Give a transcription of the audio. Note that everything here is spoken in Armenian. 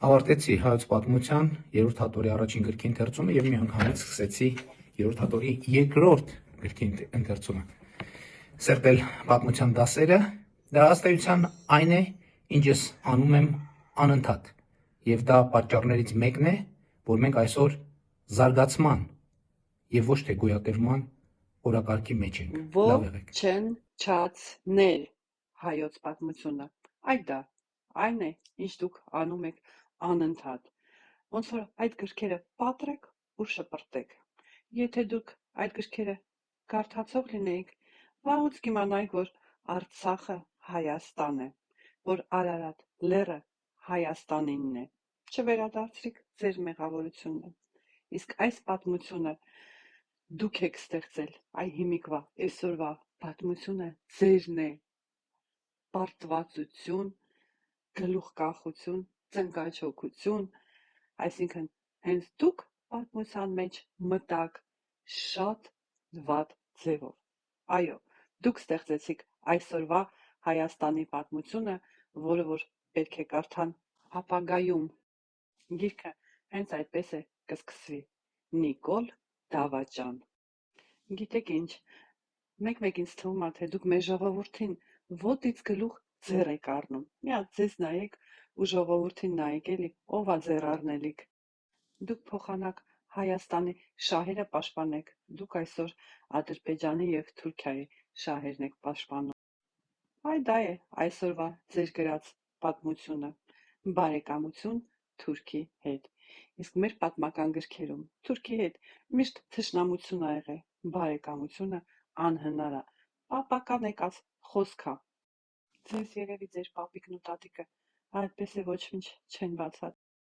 Ավարտեցի հայոց պատմության 3-րդ հատորի առաջին գրքի ընթերցումը եւ միանգամից սկսեցի 3-րդ հատորի երկրորդ գրքի ընթերցումը։ Սերտել պատմության դասերը դա ըստ այն է, ինչ ես անում եմ անընդհատ, եւ դա պատճառներից մեկն է, որ մենք այսօր զարգացման եւ ոչ թե գոյատևման օրակարգի մեջ ենք։ Լավ եղեք։ Ոչնչացնել հայոց պատմությունը։ Այդ դա այն է, ինչ դուք անում եք անընդհատ։ Ոնց որ այդ գրքերը պատրեք ու շպրտեք։ Եթե դուք այդ գրքերը կարդացող լինեիք, վաղուց կիմանայիք, որ Արցախը Հայաստան է, որ Արարատ լեռը Հայաստանինն է։ Չվերադարձրիք ձեր մեղավորությունը։ Իսկ այս պատմությունը դուք եք ստեղծել, այ հիմիկվա, այսօրվա պատմությունը ձերն է։ Պարտվածություն, գլուխկախություն, ծնկաչոքություն, այսինքն հենց դուք պատմության մեջ մտաք շատ վատ ձևով։ Այո, դուք ստեղծեցիք այսօրվա Հայաստանի պատմությունը, որը որ պետք է կարդան ապագայում։ Գիրքը հենց այդպես է կսկսվի։ Նիկոլ Դավաճան։ Գիտեք ինչ, մեկ-մեկ ինձ թվում է, թե դուք մեր ժողովրդին ոտից գլուխ ձեռ եք առնում։ Մի հատ ձեզ նայեք ու ժողովրդին նայեք, էլի, ով է ձեռ առնելիք։ Դուք փոխանակ Հայաստանի շահերը պաշտպանեք։ Դուք այսօր Ադրբեջանի եւ Թուրքիայի շահերն եք պաշտպանում։ Այ դա է այսօրվա ձեր գրած պատմությունը։ Բարեկամություն Թուրքի հետ։ Իսկ մեր պատմական գրքերում Թուրքի հետ միշտ թշնամություն ա եղել, բարեկամությունը անհնար է։ Պապական եկած խոսք ա։ Ձեզ երևի ձեր պապիկն ու տատիկը այդպես է ոչ ինչ չեն բացատրել։